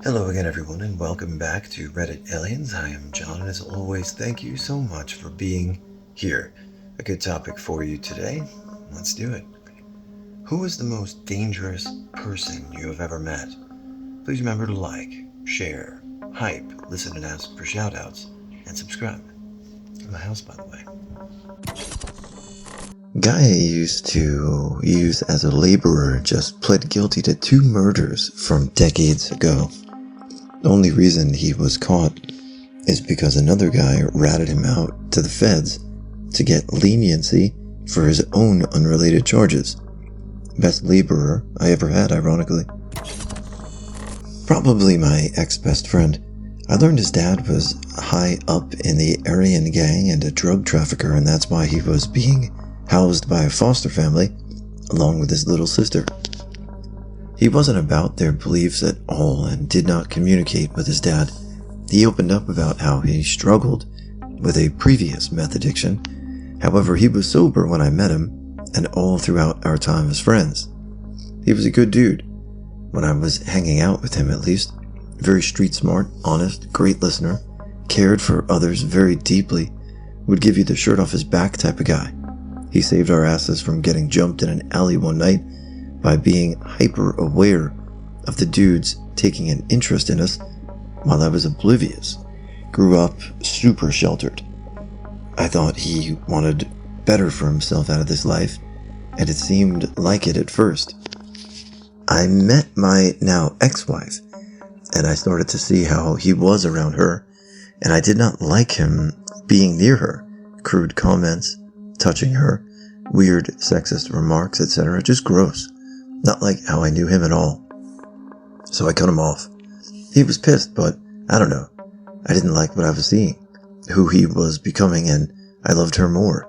Hello again everyone and welcome back to Reddit Aliens. I am John and as always thank you so much for being here. A good topic for you today. Let's do it. Who is the most dangerous person you have ever met? Please remember to like, share, hype, listen and ask for shoutouts, and subscribe. In my house, by the way. Guy I used to use as a laborer just pled guilty to 2 murders from decades ago. The only reason he was caught is because another guy ratted him out to the feds to get leniency for his own unrelated charges. Best laborer I ever had, ironically. Probably my ex-best friend. I learned his dad was high up in the Aryan gang and a drug trafficker, and that's why he was being housed by a foster family along with his little sister. He wasn't about their beliefs at all and did not communicate with his dad. He opened up about how he struggled with a previous meth addiction. However, he was sober when I met him and all throughout our time as friends. He was a good dude, when I was hanging out with him at least. Very street smart, honest, great listener, cared for others very deeply, would give you the shirt off his back type of guy. He saved our asses from getting jumped in an alley one night by being hyper aware of the dudes taking an interest in us while I was oblivious. Grew up super sheltered. I thought he wanted better for himself out of this life, and it seemed like it at first. I met my now ex-wife, and I started to see how he was around her, and I did not like him being near her. Crude comments, touching her, weird sexist remarks, etc. Just gross. Not like how I knew him at all. So I cut him off. He was pissed, but I don't know. I didn't like what I was seeing, who he was becoming, and I loved her more.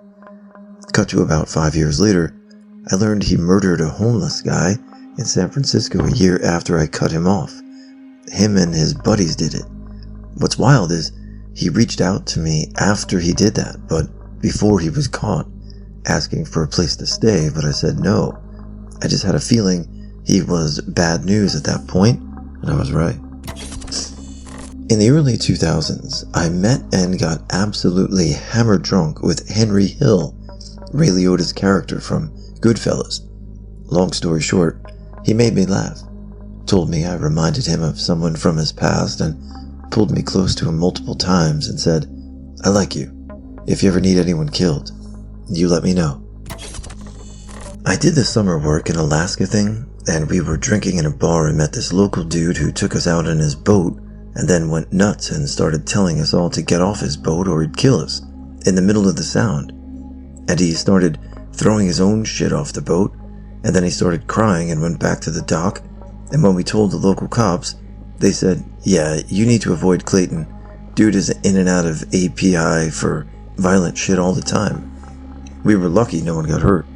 Cut to about 5 years later, I learned he murdered a homeless guy in San Francisco a year after I cut him off. Him and his buddies did it. What's wild is he reached out to me after he did that, but before he was caught, asking for a place to stay, but I said no. I just had a feeling he was bad news at that point, and I was right. In the early 2000s, I met and got absolutely hammered drunk with Henry Hill, Ray Liotta's character from Goodfellas. Long story short, he made me laugh, told me I reminded him of someone from his past, and pulled me close to him multiple times and said, "I like you. If you ever need anyone killed, you let me know." I did the summer work in Alaska thing, and we were drinking in a bar and met this local dude who took us out in his boat and then went nuts and started telling us all to get off his boat or he'd kill us in the middle of the sound. And he started throwing his own shit off the boat, and then he started crying and went back to the dock, and when we told the local cops, they said, "Yeah, you need to avoid Clayton. Dude is in and out of API for violent shit all the time." We were lucky no one got hurt.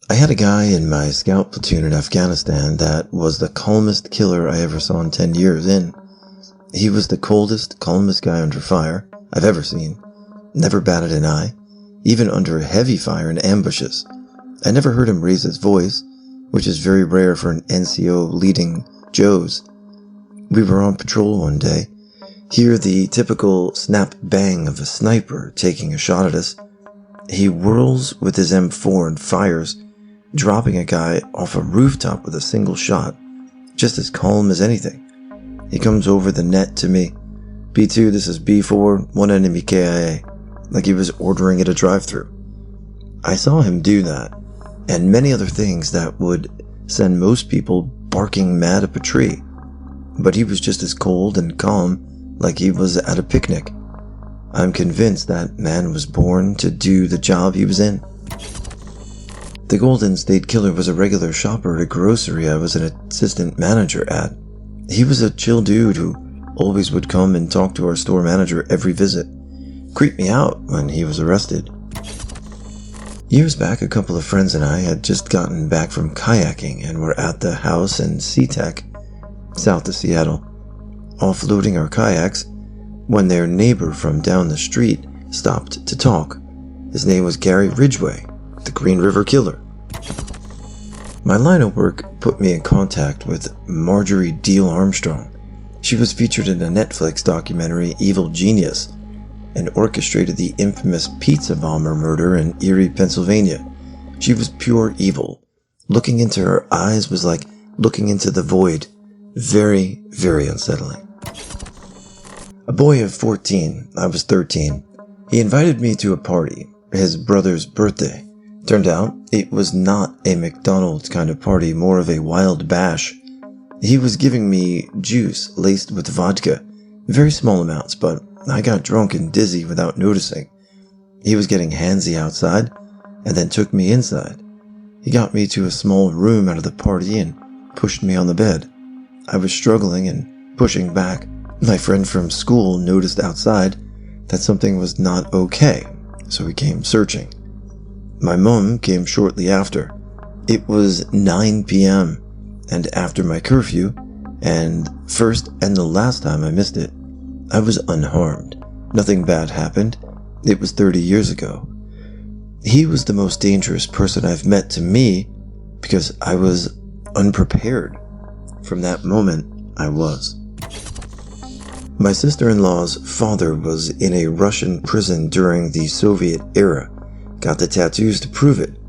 I had a guy in my scout platoon in Afghanistan that was the calmest killer I ever saw in 10 years in. He was the coldest, calmest guy under fire I've ever seen. Never batted an eye, even under heavy fire and ambushes. I never heard him raise his voice, which is very rare for an NCO leading Joes. We were on patrol one day. Hear the typical snap bang of a sniper taking a shot at us. He whirls with his M4 and fires, dropping a guy off a rooftop with a single shot, just as calm as anything. He comes over the net to me. "B2, this is B4, one enemy KIA," like he was ordering at a drive-thru. I saw him do that, and many other things that would send most people barking mad up a tree. But he was just as cold and calm, like he was at a picnic. I'm convinced that man was born to do the job he was in. The Golden State Killer was a regular shopper at a grocery I was an assistant manager at. He was a chill dude who always would come and talk to our store manager every visit. Creeped me out when he was arrested. Years back, a couple of friends and I had just gotten back from kayaking and were at the house in SeaTac, south of Seattle, offloading our kayaks, when their neighbor from down the street stopped to talk. His name was Gary Ridgway, the Green River Killer. My line of work put me in contact with Marjorie Deal Armstrong. She was featured in a Netflix documentary, Evil Genius, and orchestrated the infamous pizza bomber murder in Erie, Pennsylvania. She was pure evil. Looking into her eyes was like looking into the void. Very, very unsettling. A boy of 14, I was 13. He invited me to a party, his brother's birthday. Turned out, it was not a McDonald's kind of party, more of a wild bash. He was giving me juice laced with vodka, very small amounts, but I got drunk and dizzy without noticing. He was getting handsy outside, and then took me inside. He got me to a small room out of the party and pushed me on the bed. I was struggling and pushing back. My friend from school noticed outside that something was not okay, so he came searching. My mom came shortly after. It was 9 p.m. and after my curfew, and first and the last time I missed it. I was unharmed. Nothing bad happened. It was 30 years ago. He was the most dangerous person I've met to me because I was unprepared. From that moment, I was. My sister-in-law's father was in a Russian prison during the Soviet era. Got the tattoos to prove it.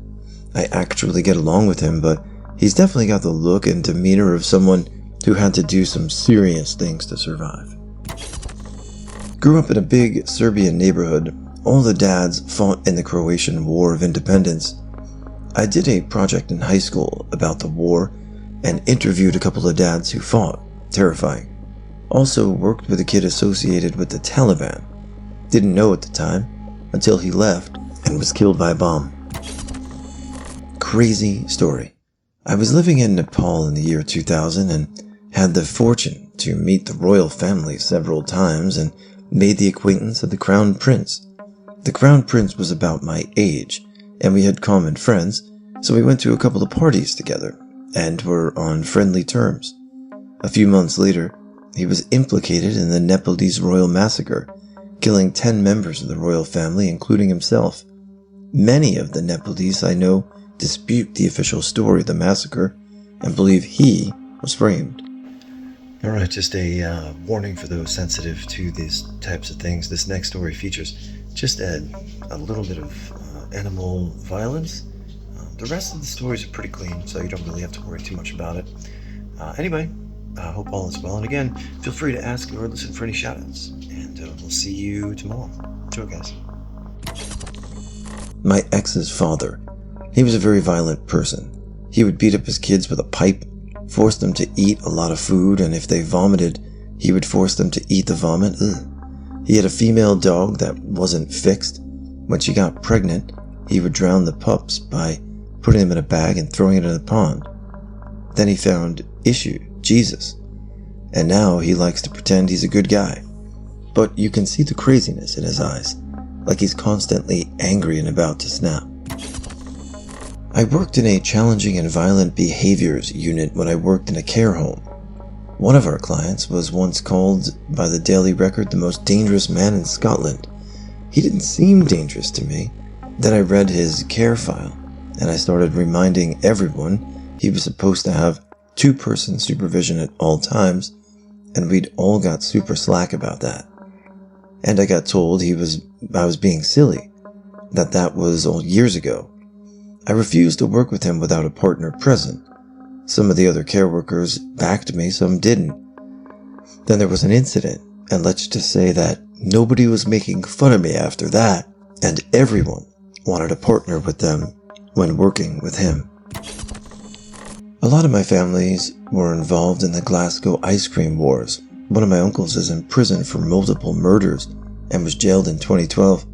I actually get along with him, but he's definitely got the look and demeanor of someone who had to do some serious things to survive. Grew up in a big Serbian neighborhood. All the dads fought in the Croatian War of Independence. I did a project in high school about the war and interviewed a couple of dads who fought. Terrifying. Also worked with a kid associated with the Taliban. Didn't know at the time until he left and was killed by a bomb. Crazy story. I was living in Nepal in the year 2000 and had the fortune to meet the royal family several times and made the acquaintance of the Crown Prince. The Crown Prince was about my age, and we had common friends, so we went to a couple of parties together, and were on friendly terms. A few months later, he was implicated in the Nepalese royal massacre, killing 10 members of the royal family, including himself. Many of the Nepalese I know dispute the official story of the massacre, and believe he was framed. Alright, just a warning for those sensitive to these types of things. This next story features just a little bit of animal violence. The rest of the stories are pretty clean, so you don't really have to worry too much about it. Anyway, I hope all is well. And again, feel free to ask or listen for any shoutouts. And we'll see you tomorrow. Ciao, guys. My ex's father. He was a very violent person. He would beat up his kids with a pipe, force them to eat a lot of food, and if they vomited, he would force them to eat the vomit. He had a female dog that wasn't fixed. When she got pregnant, he would drown the pups by putting them in a bag and throwing it in a pond. Then he found Jesus, and now he likes to pretend he's a good guy. But you can see the craziness in his eyes, like he's constantly angry and about to snap. I worked in a challenging and violent behaviors unit when I worked in a care home. One of our clients was once called by the Daily Record the most dangerous man in Scotland. He didn't seem dangerous to me. Then I read his care file, and I started reminding everyone he was supposed to have 2-person supervision at all times, and we'd all got super slack about that. And I got told I was being silly, that was all years ago. I refused to work with him without a partner present. Some of the other care workers backed me, some didn't. Then there was an incident, and let's just say that nobody was making fun of me after that, and everyone wanted to partner with them when working with him. A lot of my families were involved in the Glasgow ice cream wars. One of my uncles is in prison for multiple murders and was jailed in 2012.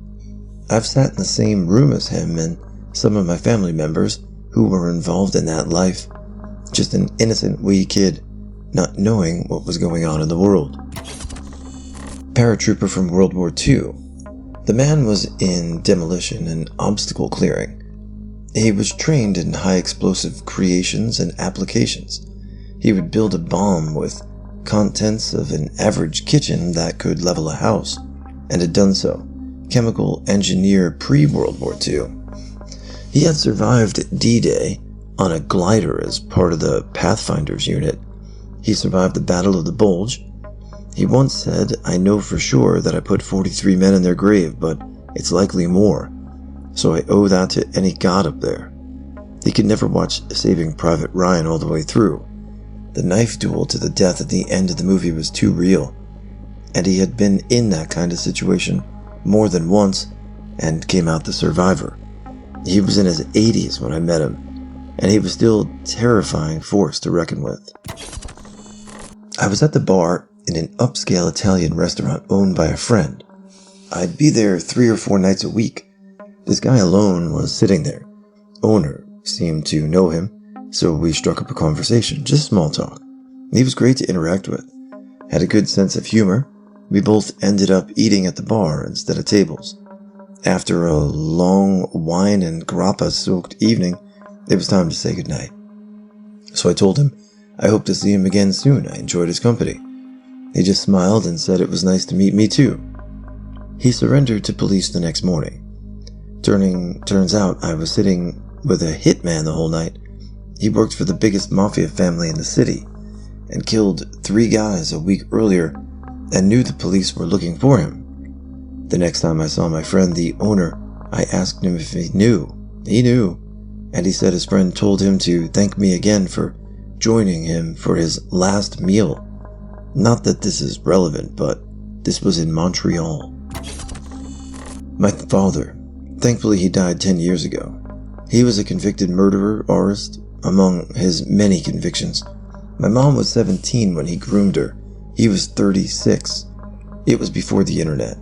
I've sat in the same room as him and some of my family members who were involved in that life. Just an innocent wee kid, not knowing what was going on in the world. Paratrooper from World War II. The man was in demolition and obstacle clearing. He was trained in high explosive creations and applications. He would build a bomb with contents of an average kitchen that could level a house, and had done so. Chemical engineer pre-World War II. He had survived D-Day, on a glider as part of the Pathfinders unit. He survived the Battle of the Bulge. He once said, "I know for sure that I put 43 men in their grave, but it's likely more. So I owe that to any god up there." He could never watch Saving Private Ryan all the way through. The knife duel to the death at the end of the movie was too real. And he had been in that kind of situation more than once and came out the survivor. He was in his 80s when I met him, and he was still a terrifying force to reckon with. I was at the bar in an upscale Italian restaurant owned by a friend. I'd be there 3 or 4 nights a week. This guy alone was sitting there. Owner seemed to know him, so we struck up a conversation, just small talk. He was great to interact with, had a good sense of humor. We both ended up eating at the bar instead of tables. After a long wine and grappa-soaked evening, it was time to say goodnight. So I told him I hoped to see him again soon. I enjoyed his company. He just smiled and said it was nice to meet me too. He surrendered to police the next morning. Turns out I was sitting with a hitman the whole night. He worked for the biggest mafia family in the city and killed 3 guys a week earlier and knew the police were looking for him. The next time I saw my friend, the owner, I asked him if he knew. He knew, and he said his friend told him to thank me again for joining him for his last meal. Not that this is relevant, but this was in Montreal. My father. Thankfully, he died 10 years ago. He was a convicted murderer, artist, among his many convictions. My mom was 17 when he groomed her. He was 36. It was before the internet.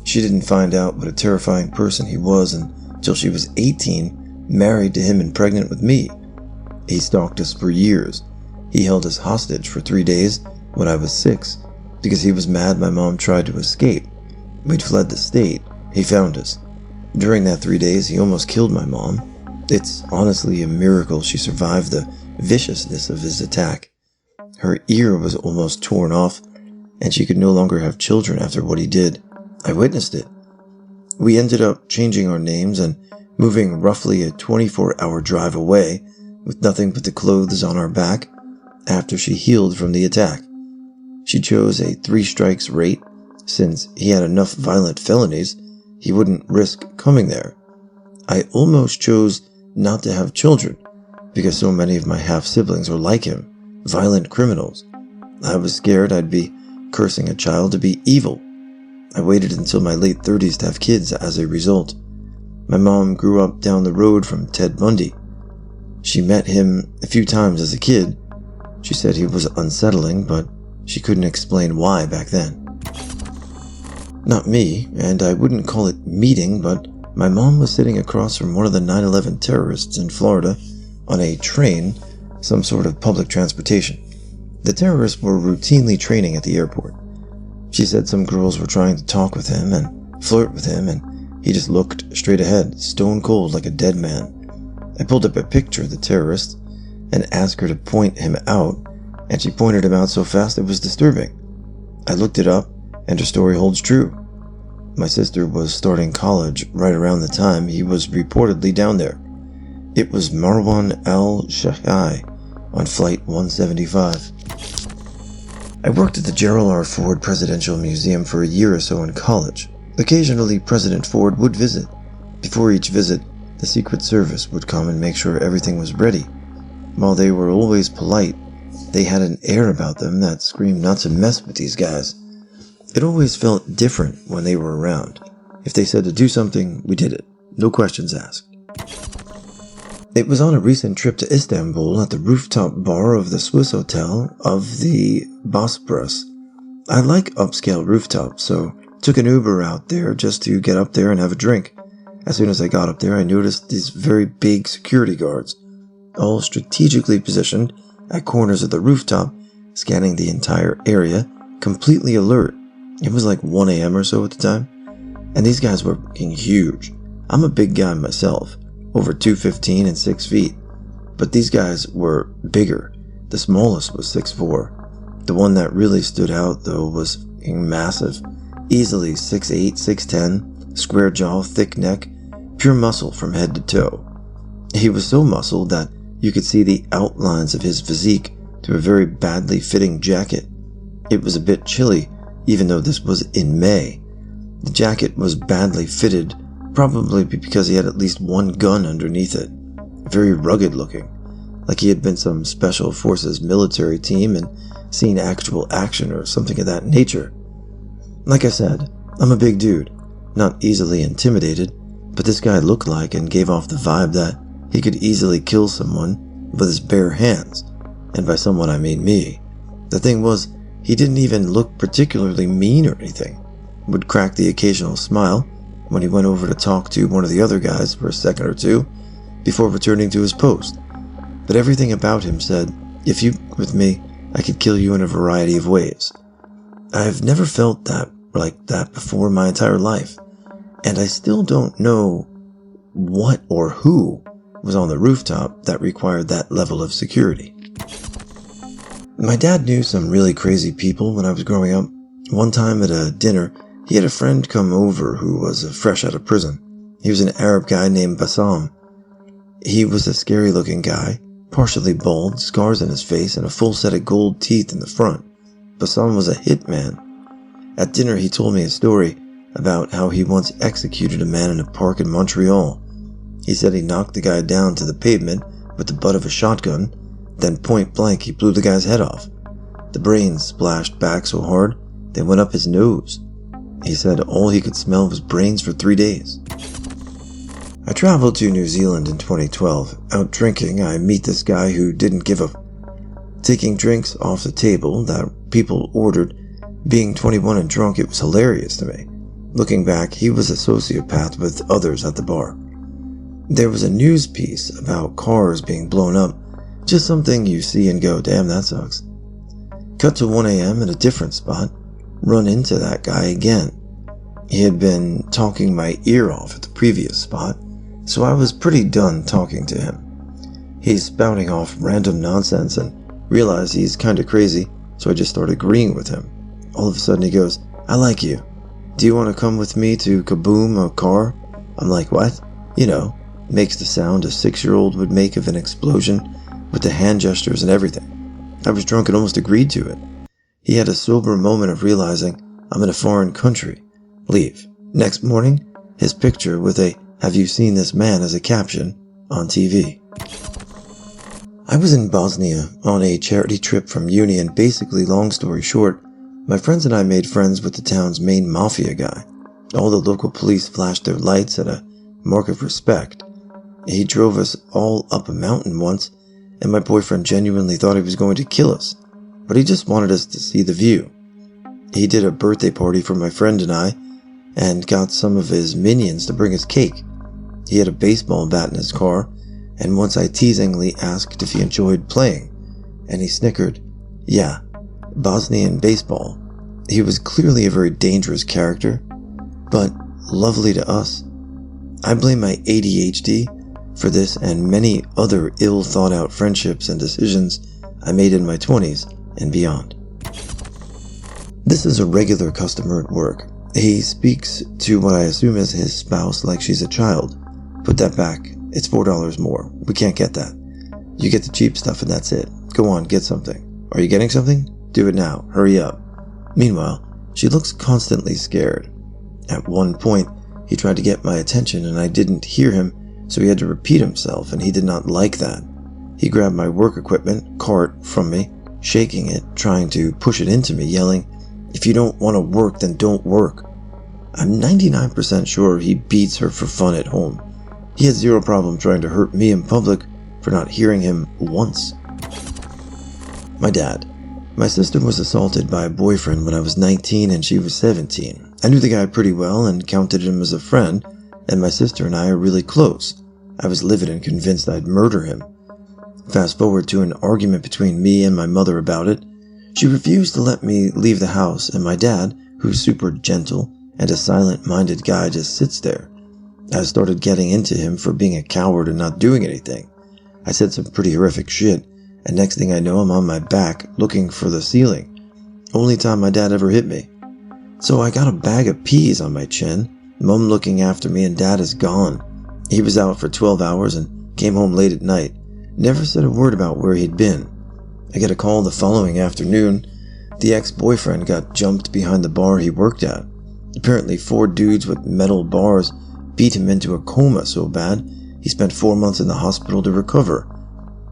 She didn't find out what a terrifying person he was until she was 18, married to him and pregnant with me. He stalked us for years. He held us hostage for 3 days when I was 6 because he was mad my mom tried to escape. We'd fled the state. He found us. During that 3 days, he almost killed my mom. It's honestly a miracle she survived the viciousness of his attack. Her ear was almost torn off, and she could no longer have children after what he did. I witnessed it. We ended up changing our names and moving roughly a 24-hour drive away with nothing but the clothes on our back after she healed from the attack. She chose a 3 strikes rate since he had enough violent felonies he wouldn't risk coming there. I almost chose not to have children because so many of my half-siblings were like him, violent criminals. I was scared I'd be cursing a child to be evil. I waited until my late 30s to have kids as a result. My mom grew up down the road from Ted Bundy. She met him a few times as a kid. She said he was unsettling, but she couldn't explain why back then. Not me, and I wouldn't call it meeting, but my mom was sitting across from one of the 9/11 terrorists in Florida on a train, some sort of public transportation. The terrorists were routinely training at the airport. She said some girls were trying to talk with him and flirt with him, and he just looked straight ahead, stone cold like a dead man. I pulled up a picture of the terrorist and asked her to point him out, and she pointed him out so fast it was disturbing. I looked it up, and her story holds true. My sister was starting college right around the time he was reportedly down there. It was Marwan al-Shahai on Flight 175. I worked at the Gerald R. Ford Presidential Museum for a year or so in college. Occasionally, President Ford would visit. Before each visit, the Secret Service would come and make sure everything was ready. While they were always polite, they had an air about them that screamed not to mess with these guys. It always felt different when they were around. If they said to do something, we did it. No questions asked. It was on a recent trip to Istanbul at the rooftop bar of the Swiss hotel of the Bosporus. I like upscale rooftops, so took an Uber out there just to get up there and have a drink. As soon as I got up there, I noticed these very big security guards, all strategically positioned at corners of the rooftop, scanning the entire area, completely alert. It was like 1 a.m. or so at the time, and these guys were fucking huge. I'm a big guy myself, over 215 and 6 feet, but these guys were bigger. The smallest was 6'4". The one that really stood out, though, was fucking massive, easily 6'8", 6'10", square jaw, thick neck, pure muscle from head to toe. He was so muscled that You could see the outlines of his physique through a very badly fitting jacket. It was a bit chilly, even though this was in May. The jacket was badly fitted, probably because he had at least one gun underneath it. Very rugged looking, like he had been some special forces military team and seen actual action or something of that nature. Like I said, I'm a big dude, not easily intimidated, but this guy looked like and gave off the vibe that he could easily kill someone with his bare hands, and by someone I mean me. The thing was, he didn't even look particularly mean or anything. Would crack the occasional smile when he went over to talk to one of the other guys for a second or two before returning to his post. But everything about him said, if you with me, I could kill you in a variety of ways. I've never felt like that before in my entire life, and I still don't know what or who was on the rooftop that required that level of security. My dad knew some really crazy people when I was growing up. One time at a dinner, he had a friend come over who was fresh out of prison. He was an Arab guy named Bassam. He was a scary looking guy, partially bald, scars on his face, and a full set of gold teeth in the front. Bassam was a hitman. At dinner, he told me a story about how he once executed a man in a park in Montreal. He said he knocked the guy down to the pavement with the butt of a shotgun, then point blank he blew the guy's head off. The brains splashed back so hard they went up his nose. He said all he could smell was brains for 3 days. I traveled to New Zealand in 2012. Out drinking, I meet this guy who didn't give a taking drinks off the table that people ordered. Being 21 and drunk, it was hilarious to me. Looking back, he was a sociopath with others at the bar. There was a news piece about cars being blown up. Just something you see and go, damn, that sucks. Cut to 1 a.m. at a different spot. Run into that guy again. He had been talking my ear off at the previous spot, so I was pretty done talking to him. He's spouting off random nonsense and realized he's kinda crazy, so I just started agreeing with him. All of a sudden he goes, I like you. Do you want to come with me to kaboom a car? I'm like, what? You know, makes the sound a 6-year-old would make of an explosion with the hand gestures and everything. I was drunk and almost agreed to it. He had a sober moment of realizing I'm in a foreign country. Leave. Next morning, his picture with a "Have you seen this man?" as a caption on TV. I was in Bosnia on a charity trip from uni, and basically, long story short, my friends and I made friends with the town's main mafia guy. All the local police flashed their lights at a mark of respect. He drove us all up a mountain once, and my boyfriend genuinely thought he was going to kill us, but he just wanted us to see the view. He did a birthday party for my friend and I, and got some of his minions to bring us cake. He had a baseball bat in his car, and once I teasingly asked if he enjoyed playing, and he snickered, yeah, Bosnian baseball. He was clearly a very dangerous character, but lovely to us. I blame my ADHD for this and many other ill-thought-out friendships and decisions I made in my 20s and beyond. This is a regular customer at work. He speaks to what I assume is his spouse like she's a child. Put that back. It's $4 more. We can't get that. You get the cheap stuff and that's it. Go on, get something. Are you getting something? Do it now. Hurry up. Meanwhile, she looks constantly scared. At one point, he tried to get my attention and I didn't hear him, so he had to repeat himself, and he did not like that. He grabbed my work equipment, cart, from me, shaking it, trying to push it into me, yelling, "If you don't want to work, then don't work." I'm 99% sure he beats her for fun at home. He had zero problem trying to hurt me in public for not hearing him once. My dad. My sister was assaulted by a boyfriend when I was 19 and she was 17. I knew the guy pretty well and counted him as a friend, and my sister and I are really close. I was livid and convinced I'd murder him. Fast forward to an argument between me and my mother about it. She refused to let me leave the house, and my dad, who's super gentle and a silent-minded guy, just sits there. I started getting into him for being a coward and not doing anything. I said some pretty horrific shit, and next thing I know I'm on my back looking for the ceiling. Only time my dad ever hit me. So I got a bag of peas on my chin, Mom looking after me, and Dad is gone. He was out for 12 hours and came home late at night. Never said a word about where he'd been. I get a call the following afternoon. The ex-boyfriend got jumped behind the bar he worked at. Apparently 4 dudes with metal bars beat him into a coma so bad he spent 4 months in the hospital to recover.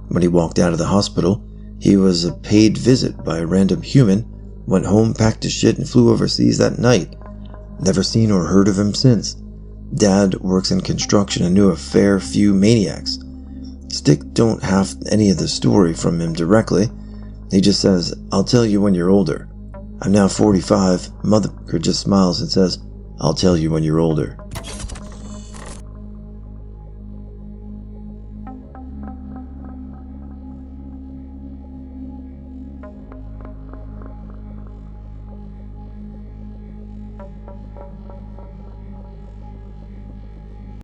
When he walked out of the hospital, he was a paid visit by a random human, went home, packed his shit, and flew overseas that night. Never seen or heard of him since. Dad works in construction and knew a fair few maniacs. Stick don't have any of the story from him directly. He just says, "I'll tell you when you're older." I'm now 45. Mother just smiles and says, "I'll tell you when you're older."